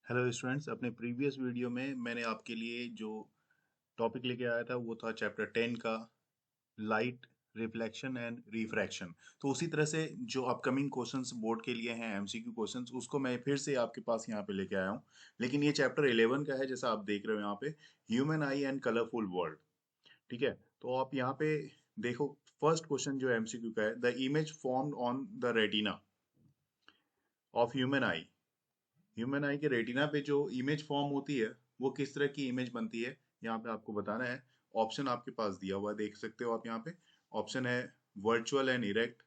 Hello students, अपने previous video में मैंने आपके लिए जो टॉपिक लेके आया था वो था चैप्टर 10 का लाइट रिफ्लेक्शन एंड रिफ्रैक्शन। तो उसी तरह से जो अपकमिंग क्वेश्चंस बोर्ड के लिए हैं एमसीक्यू क्वेश्चंस, उसको मैं फिर से आपके पास यहाँ पे लेके आया हूँ। लेकिन ये चैप्टर 11 का है, जैसा आप देख रहे हो यहाँ पे, human I and colourful world. ठीक है, तो आप यहाँ पे देखो, फर्स्ट क्वेश्चन जो एमसीक्यू का है, the image formed on the retina of human I. Human आई के रेटिना पे जो इमेज फॉर्म होती है वो किस तरह की इमेज बनती है, यहाँ पे आपको बताना है। ऑप्शन आपके पास दिया हुआ है, देख सकते हो आप यहाँ पे। ऑप्शन है virtual and erect,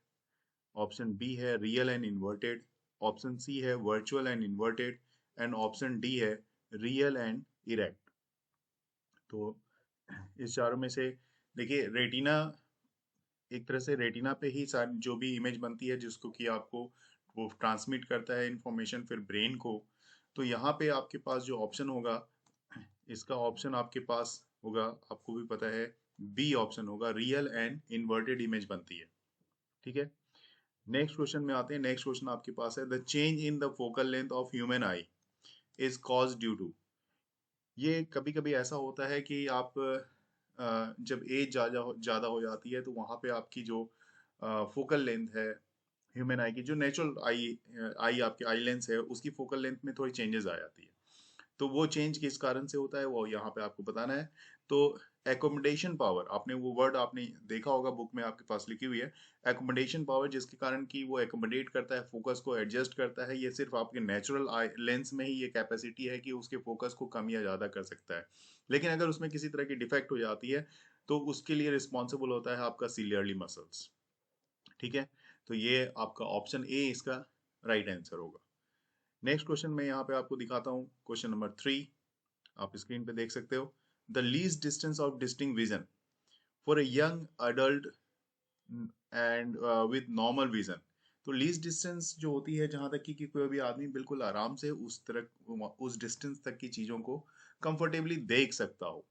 option B है real and inverted, option C है virtual and inverted, and option D है रियल एंड इरेक्ट। तो इस चारों में से देखिए, रेटिना एक तरह से रेटिना पे ही सारी जो भी इमेज बनती है जिसको कि आपको वो ट्रांसमिट करता है इंफॉर्मेशन फिर ब्रेन को। तो यहाँ पे आपके पास जो ऑप्शन होगा, इसका ऑप्शन आपके पास होगा, आपको भी पता है, बी ऑप्शन होगा, रियल एंड इन्वर्टेड इमेज बनती है। ठीक है, नेक्स्ट क्वेश्चन में आते हैं। नेक्स्ट क्वेश्चन आपके पास है, the change in the focal length of human eye is cause due to. ये कभी कभी ऐसा होता है कि आप जब एज ज़्यादा हो जाती है तो वहाँ पे आपकी जो फोकल लेंथ है ह्यूमन आई की, जो नेचुरल आई आई आपकी आई लेंस है, उसकी फोकल लेंथ में थोड़ी चेंजेस आ जाती है। तो वो चेंज किस कारण से होता है वो यहाँ पे आपको बताना है। तो एकोमोडेशन पावर, आपने वो वर्ड आपने देखा होगा, बुक में आपके पास लिखी हुई है, एकोमोडेशन पावर, जिसके कारण कि वो एकोमोडेट करता है, फोकस को एडजस्ट करता है। ये सिर्फ आपके नेचुरल आई लेंस में ही ये कैपेसिटी है कि उसके फोकस को कम या ज़्यादा कर सकता है। लेकिन अगर उसमें किसी तरह की डिफेक्ट हो जाती है तो उसके लिए रिस्पॉन्सिबल होता है आपका सीलियरली मसल्स। ठीक है, तो ये आपका ऑप्शन ए इसका राइट आंसर होगा। नेक्स्ट क्वेश्चन मैं यहाँ पे आपको दिखाता हूँ, क्वेश्चन नंबर 3, आप स्क्रीन पे देख सकते हो। The least distance of distinct vision for a young adult and with normal vision. तो लीस्ट डिस्टेंस जो होती है जहां तक कि कोई भी आदमी बिल्कुल आराम से उस डिस्टेंस तक की चीजों को कंफर्टेबली देख सकता हो।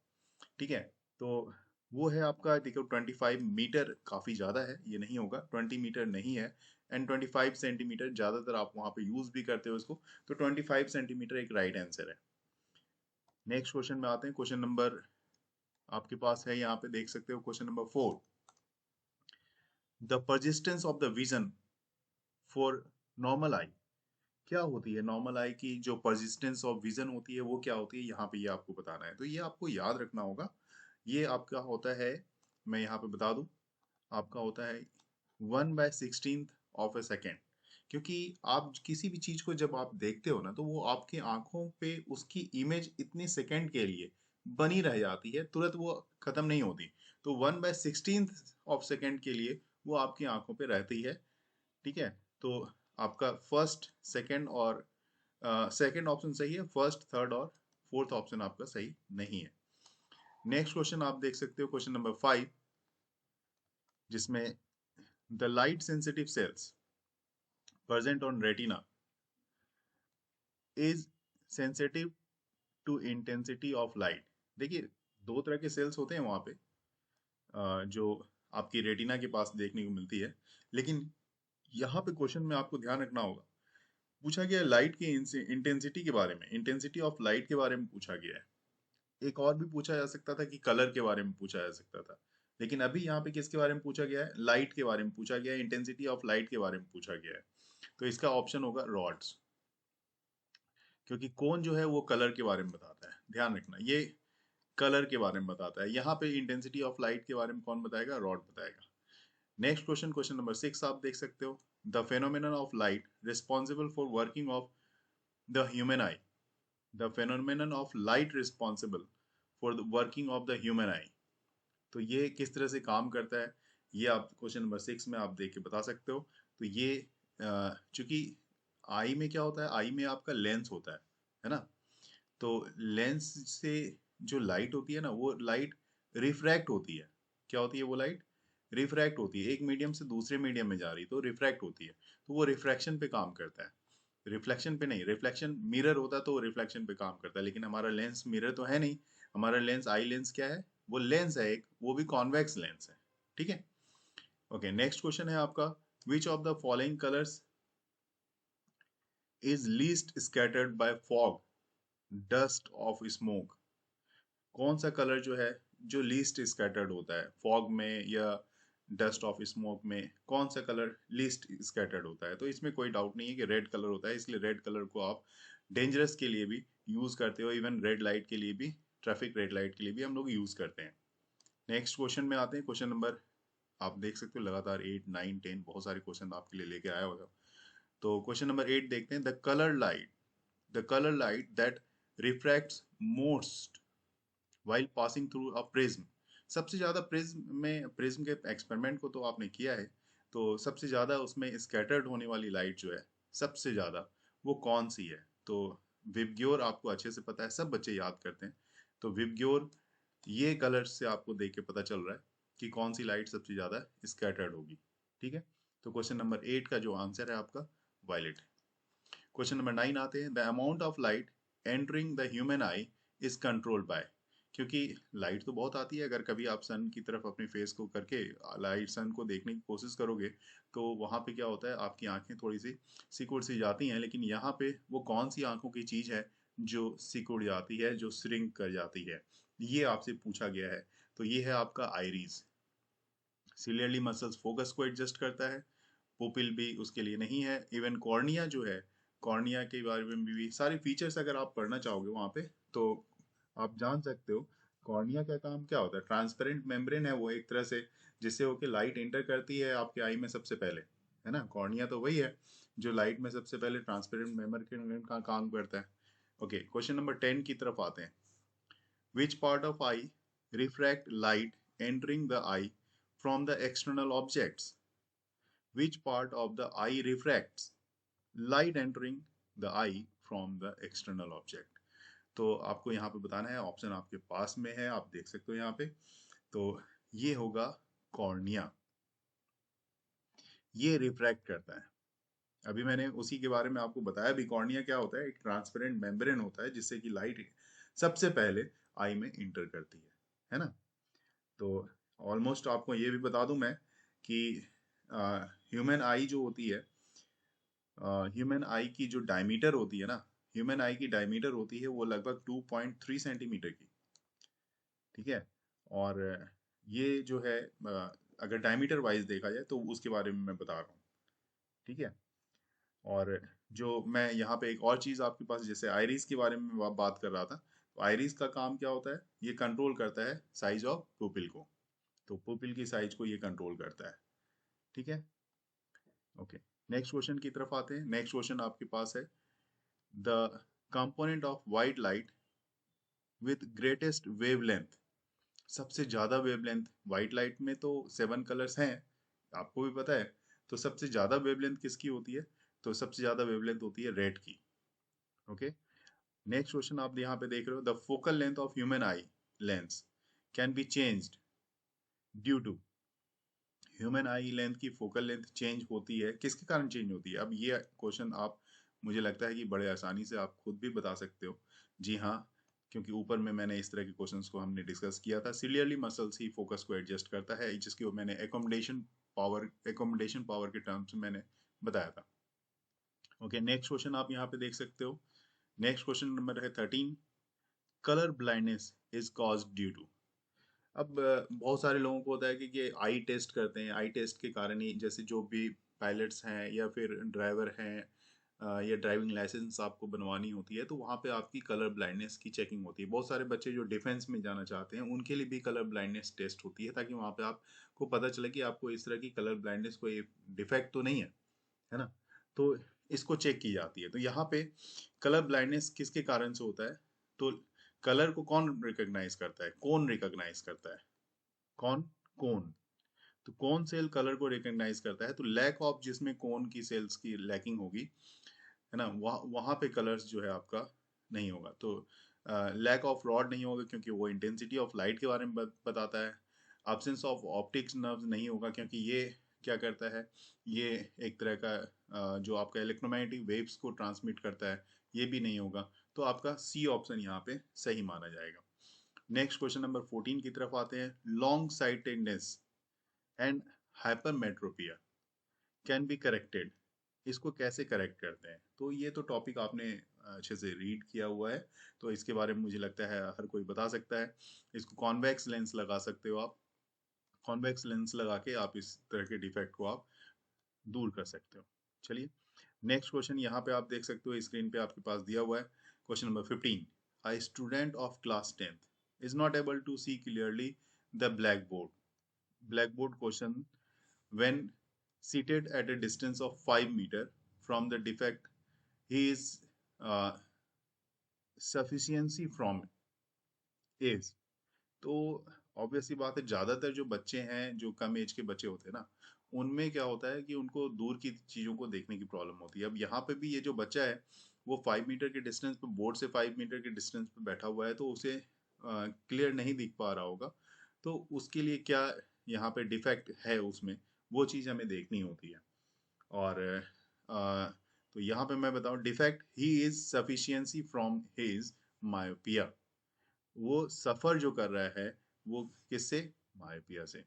ठीक है, तो वो है आपका, देखो 25 मीटर काफी ज्यादा है, ये नहीं होगा, 20 मीटर नहीं है। एंड 25 सेंटीमीटर ज्यादातर आप वहां पे यूज भी करते हो इसको। तो 25 सेंटीमीटर एक राइट आंसर है। नेक्स्ट क्वेश्चन में आते हैं, क्वेश्चन नंबर आपके पास है यहाँ पे, देख सकते हो, question number 4, the persistence of the vision for normal eye. क्या होती है नॉर्मल आई की जो परसिस्टेंस ऑफ विजन होती है, वो क्या होती है, यहाँ पे ये आपको बताना है। तो ये आपको याद रखना होगा। ये आपका होता है, मैं यहाँ पे बता दूं, आपका होता है 1/16 ऑफ ए सेकेंड। क्योंकि आप किसी भी चीज को जब आप देखते हो ना, तो वो आपकी आंखों पे उसकी इमेज इतने सेकेंड के लिए बनी रह जाती है, तुरंत वो खत्म नहीं होती। तो 1/16 ऑफ सेकेंड के लिए वो आपकी आंखों पे रहती है। ठीक है, तो आपका फर्स्ट, सेकंड और सेकंड ऑप्शन सही है, फर्स्ट, थर्ड और फोर्थ ऑप्शन आपका सही नहीं है। नेक्स्ट क्वेश्चन आप देख सकते हो, क्वेश्चन नंबर 5, जिसमें the light sensitive sales present on retina is sensitive to intensity of light। देखिए, दो तरह के सेल्स होते हैं वहां पे, जो आपकी रेटिना के पास देखने को मिलती है। लेकिन यहाँ पे क्वेश्चन में आपको ध्यान रखना होगा, पूछा गया है लाइट की इंटेंसिटी के बारे में, इंटेंसिटी ऑफ लाइट के बारे में पूछा गया है। एक और भी पूछा जा सकता था कि कलर के बारे में पूछा जा सकता था। लेकिन अभी यहाँ पे किसके बारे में पूछा गया है, लाइट के बारे में पूछा गया है, इंटेंसिटी ऑफ लाइट के बारे में पूछा गया है। तो इसका ऑप्शन होगा रॉड्स, क्योंकि कौन जो है वो कलर के बारे में बताता है, ध्यान रखना, ये कलर के बारे में बताता है। यहाँ पे इंटेंसिटी ऑफ लाइट के बारे में कौन बताएगा, रॉड बताएगा। नेक्स्ट क्वेश्चन, क्वेश्चन नंबर 6 आप देख सकते हो, the phenomenon of light responsible for working of the human I. The phenomenon of light responsible for the working of the human आई। तो ये किस तरह से काम करता है, ये आप क्वेश्चन नंबर 6 में आप देख के बता सकते हो। तो ये चूंकि आई में क्या होता है, आई में आपका लेंस होता है ना। तो लेंस से जो लाइट होती है ना, वो लाइट रिफ्रैक्ट होती है। क्या होती है वो लाइट, रिफ्रैक्ट होती है, एक मीडियम से दूसरे मीडियम में जा रही तो रिफ्रैक्ट होती है। तो वो रिफ्रैक्शन पे काम करता है, रिफ्लेक्शन पे नहीं। रिफ्लेक्शन मिरर होता तो रिफ्लेक्शन पे काम करता है, लेकिन हमारा लेंस मिरर तो है नहीं। हमारा लेंस, आई लेंस क्या है, वो लेंस है एक, वो भी कॉन्वेक्स लेंस है। ठीक है, ओके। नेक्स्ट क्वेश्चन है आपका, which of the following colours is least scattered by fog dust of smoke, कौन सा कलर जो है जो लीस्ट स्कैटर्ड होता है फॉग में या डस्ट ऑफ स्मोक में, कौन सा कलर लीस्ट स्कैटर्ड होता है? तो इसमें कोई डाउट नहीं है कि रेड कलर होता है, इसलिए रेड कलर को आप डेंजरस के लिए भी यूज करते हो, इवन रेड लाइट के लिए भी, ट्रैफिक रेड लाइट के लिए भी हम लोग यूज करते हैं। नेक्स्ट क्वेश्चन में आते हैं। क्वेश्चन नंबर, आप देख सकते हो लगातार 8 9 10 बहुत सारे क्वेश्चन आपके लिए लेके आया होगा। तो क्वेश्चन नंबर 8 देखते हैं। The colour light that refracts most while passing through a prism, सबसे ज्यादा प्रिज्म के एक्सपेरिमेंट को तो आपने किया है, तो सबसे ज्यादा उसमें स्कैटर्ड होने वाली लाइट जो है सबसे ज्यादा, वो कौन सी है? तो विबग्योर आपको अच्छे से पता है, सब बच्चे याद करते हैं। तो विबग्योर, ये कलर से आपको देख के पता चल रहा है कि कौन सी लाइट सबसे ज्यादा स्कैटर्ड होगी। ठीक है, तो क्वेश्चन नंबर 8 का जो आंसर है आपका वायलेट। क्वेश्चन नंबर 9 आते हैं। The amount of light entering the human eye is controlled by, क्योंकि लाइट तो बहुत आती है, अगर कभी आप सन की तरफ अपने फेस को करके लाइट सन को देखने की कोशिश करोगे तो वहां पे क्या होता है, आपकी आंखें थोड़ी सी सिकुड़ सी जाती हैं, लेकिन यहाँ पे वो कौन सी आंखों की चीज है जो सिकुड़ जाती है, जो श्रिंक कर जाती है, ये आपसे पूछा गया है। तो ये है आपका आइरिस। सिलियरली मसल्स फोकस को एडजस्ट करता है, पुपिल भी उसके लिए नहीं है। इवन कॉर्निया जो है, कॉर्निया के बारे में भी सारे फीचर्स अगर आप पढ़ना चाहोगे वहां पे तो आप जान सकते हो। कॉर्निया का काम क्या होता है? ट्रांसपेरेंट मेम्ब्रेन है वो एक तरह से, जिससे होके लाइट एंटर करती है आपके आई में सबसे पहले, है ना। कॉर्निया तो वही है जो लाइट में सबसे पहले ट्रांसपेरेंट मेम्ब्रेन का काम करता है। ओके, क्वेश्चन नंबर 10 की तरफ आते हैं। Which part of eye refract light entering the eye from the external objects? Which part of the eye refracts light entering the eye from the external object? तो आपको यहाँ पे बताना है, ऑप्शन आपके पास में है, आप देख सकते हो यहाँ पे। तो ये होगा कॉर्निया, ये रिफ्रैक्ट करता है। अभी मैंने उसी के बारे में आपको बताया भी। कॉर्निया क्या होता है? एक ट्रांसपेरेंट मेम्ब्रेन होता है जिससे कि लाइट सबसे पहले आई में इंटर करती है ना। तो ऑलमोस्ट आपको ये भी बता दूं मैं कि ह्यूमन आई जो होती है, ह्यूमन आई की जो डायमीटर होती है ना, ह्यूमन आई की डायमीटर होती है वो लगभग 2.3 सेंटीमीटर की। ठीक है, और ये जो है अगर डायमीटर वाइज देखा जाए तो उसके बारे में मैं बता रहा हूँ। ठीक है, और जो मैं यहाँ पे एक और चीज आपके पास, जैसे आइरिस के बारे में बात कर रहा था, तो आइरिस का काम क्या होता है? ये कंट्रोल करता है साइज ऑफ पुपिल को, तो पुपिल की साइज को ये कंट्रोल करता है। ठीक है, ओके, नेक्स्ट क्वेश्चन की तरफ आते हैं। नेक्स्ट क्वेश्चन आपके पास है। The component of white light with greatest wavelength, सबसे ज्यादा वेवलेंथ वाइट लाइट में तो 7 कलर्स हैं, आपको भी पता है। तो सबसे ज्यादा वेवलेंथ किसकी होती है? तो सबसे ज्यादा वेवलेंथ होती है रेड की। ओके, नेक्स्ट क्वेश्चन आप यहाँ पे देख रहे हो। The focal length of human eye lens can be changed due to, human eye length की फोकल लेंथ चेंज होती है, किसके कारण चेंज होती है? अब ये क्वेश्चन आप, मुझे लगता है कि बड़े आसानी से आप खुद भी बता सकते हो। जी हाँ, क्योंकि ऊपर में मैंने इस तरह के क्वेश्चंस को हमने डिस्कस किया था। सिलियरली मसल्स ही फोकस को एडजस्ट करता है, जिसकी मैंने एकोमोडेशन पावर के टर्म्स में मैंने बताया था। ओके, नेक्स्ट क्वेश्चन आप यहाँ पे देख सकते हो। नेक्स्ट क्वेश्चन नंबर है 13। Colour blindness is caused due to, अब बहुत सारे लोगों को होता है कि ये आई टेस्ट करते हैं, आई टेस्ट के कारण ही, जैसे जो भी पायलट्स हैं या फिर ड्राइवर हैं, या ड्राइविंग लाइसेंस आपको बनवानी होती है तो वहाँ पे आपकी कलर ब्लाइंडनेस की चेकिंग होती है। बहुत सारे बच्चे जो डिफेंस में जाना चाहते हैं उनके लिए भी कलर ब्लाइंडनेस टेस्ट होती है, ताकि वहाँ पे आपको पता चले कि आपको इस तरह की कलर ब्लाइंडनेस कोई डिफेक्ट तो नहीं है ना। तो इसको चेक की जाती है। तो यहाँ पे कलर ब्लाइंडनेस किसके कारण से होता है? तो कलर को कौन रिकॉग्नाइज करता है? कौन रिकॉग्नाइज करता है? कौन? कोन। तो कौन सेल कलर को रिकॉग्नाइज करता है, तो लैक ऑफ, जिसमें कौन की सेल्स की लैकिंग होगी, है ना, वहाँ वहाँ पे कलर्स जो है आपका नहीं होगा। तो लैक ऑफ रॉड नहीं होगा क्योंकि वो इंटेंसिटी ऑफ लाइट के बारे में बताता है। एब्सेंस ऑफ ऑप्टिक्स नर्व्स नहीं होगा क्योंकि ये क्या करता है, ये एक तरह का जो आपका इलेक्ट्रोमैग्नेटिक वेव्स को ट्रांसमिट करता है, ये भी नहीं होगा। तो आपका सी ऑप्शन यहाँ पे सही माना जाएगा। नेक्स्ट क्वेश्चन नंबर 14 की तरफ आते हैं। Long sightedness and hypermetropia can be corrected, इसको कैसे करेक्ट करते हैं? तो ये तो टॉपिक आपने अच्छे से रीड किया हुआ है, तो इसके बारे में मुझे लगता है हर कोई बता सकता है। इसको कॉन्वेक्स लेंस लगा सकते हो आप। कॉन्वेक्स लेंस लगा के आप इस तरह के डिफेक्ट को आप दूर कर सकते हो। चलिए, नेक्स्ट क्वेश्चन यहाँ पे आप देख सकते हो, स्क्रीन पे आपके पास दिया हुआ है। Question number 15, a student of class 10th is not able to see clearly the blackboard. Blackboard question when seated at a distance of 5 meter from the defect he is uh, sufficiency from is। तो obvious सी बात है, ज्यादातर जो बच्चे हैं, जो कम as के बच्चे होते हैं ना, उनमें क्या होता है कि उनको दूर की चीजों को देखने की प्रॉब्लम होती है। अब यहाँ पे भी ये जो बच्चा है वो 5 मीटर के डिस्टेंस पे, बोर्ड से 5 मीटर के डिस्टेंस पे बैठा हुआ है, तो उसे क्लियर नहीं दिख पा रहा होगा। तो उसके लिए क्या यहाँ पे डिफेक्ट है उसमें, वो चीज हमें देखनी होती है। और तो यहाँ पे मैं बताऊं, defect he is sufficiency from his myopia. वो सफर जो कर रहा है वो किससे, मायोपिया से।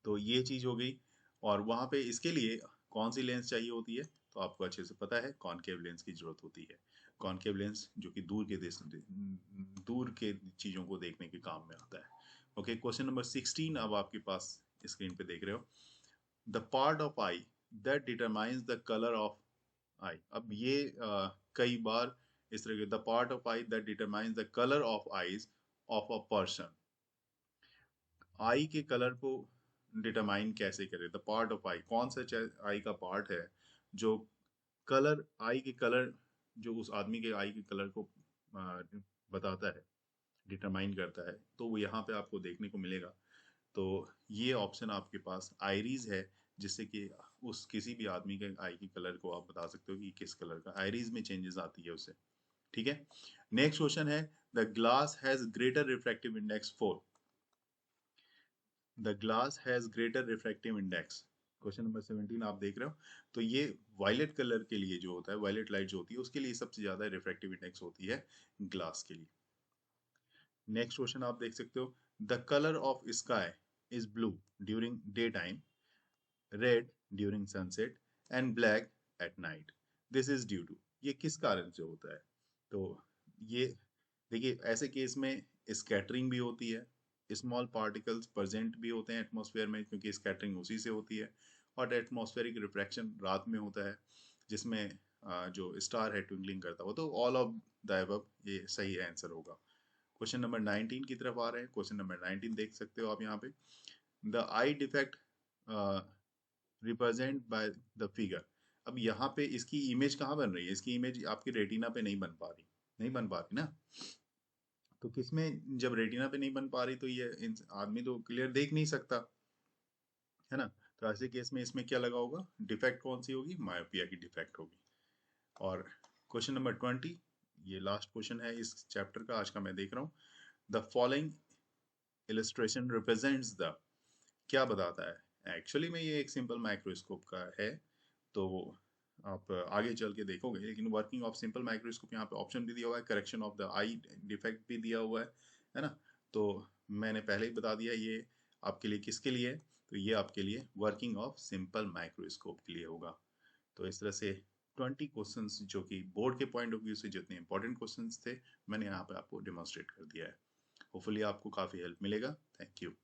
तो ये चीज हो गई। और वहां पे इसके लिए कौन सी लेंस चाहिए होती है, तो आपको अच्छे से पता है कॉनकेव लेंस की जरूरत होती है। कॉनकेव लेंस जो कि दूर के चीजों को देखने के काम में आता है। ओके, क्वेश्चन नंबर 16 अब आपके पास स्क्रीन पे देख रहे हो। The part of eye that determines the colour of eye. अब ये कई बार इस तरह के, the part of eye that determines the colour of eyes of a person. Eye के कलर को डिटरमाइन कैसे करें, द पार्ट ऑफ आई, कौन सा आई का पार्ट है जो कलर, आई के कलर, जो उस आदमी के आई के कलर को बताता है, डिटरमाइन करता है। तो वो यहाँ पे आपको देखने को मिलेगा। तो ये ऑप्शन आपके पास आयरीज है, जिससे कि उस किसी भी आदमी के आई की कलर को आप बता सकते हो कि किस कलर का, आयरीज में चेंजेस आती है उससे। ठीक है, नेक्स्ट क्वेश्चन है, the glass has greater refractive index 4। The glass has greater refractive index. Question number 17 आप देख रहे हो। तो ये वायलेट कलर के लिए जो होता है, वायलेट लाइट जो होती है, उसके लिए सबसे ज्यादा रिफ्रैक्टिव इंडेक्स होती है ग्लास के लिए। नेक्स्ट क्वेश्चन आप देख सकते हो, the colour of sky is blue during daytime, red during sunset and black at night. This is due to, ये किस कारण से होता है। तो ये देखिए, ऐसे केस में स्कैटरिंग भी होती है, स्मॉल पार्टिकल्स प्रेजेंट भी होते हैं एटमॉस्फेयर में, क्योंकि स्कैटरिंग उसी से होती है। और एटमॉस्फेरिक रिफ्रैक्शन रात में होता है, जिसमें जो स्टार है ट्विंकलिंग करता हुआ। तो ऑल ऑफ द अबव ये सही आंसर होगा। क्वेश्चन नंबर 19 की तरफ आ रहे हैं। क्वेश्चन नंबर 19 देख सकते हो आप यहाँ पे, the I defect represent by the figure. अब यहाँ पे इसकी इमेज कहाँ बन रही है, इसकी इमेज आपकी रेटिना पे नहीं बन पा रही, नहीं बन पा रही ना। तो किसमें, जब रेटिना पे नहीं बन पा रही, तो ये आदमी तो क्लियर देख नहीं सकता, है ना। तो ऐसे केस में इसमें क्या लगा होगा, डिफेक्ट कौन सी होगी, मायोपिया की डिफेक्ट होगी। और क्वेश्चन नंबर 20, ये लास्ट क्वेश्चन है इस चैप्टर का आज का, मैं देख रहा हूँ। The following illustration represents the, क्या बताता है। एक्चुअली में ये एक सिंपल माइक्रोस्कोप का है, तो आप आगे चल के देखोगे। लेकिन वर्किंग ऑफ सिंपल माइक्रोस्कोप यहाँ पे ऑप्शन भी दिया हुआ है, correction of the I defect भी दिया हुआ है ना। तो मैंने पहले ही बता दिया ये आपके लिए किसके लिए है, तो ये आपके लिए वर्किंग ऑफ सिंपल माइक्रोस्कोप के लिए होगा। तो इस तरह से 20 क्वेश्चंस जो कि बोर्ड के पॉइंट ऑफ व्यू से जितने इंपॉर्टेंट क्वेश्चंस थे, मैंने यहाँ पे आपको डेमोन्स्ट्रेट कर दिया है। होपफुली आपको काफ़ी हेल्प मिलेगा। Thank you.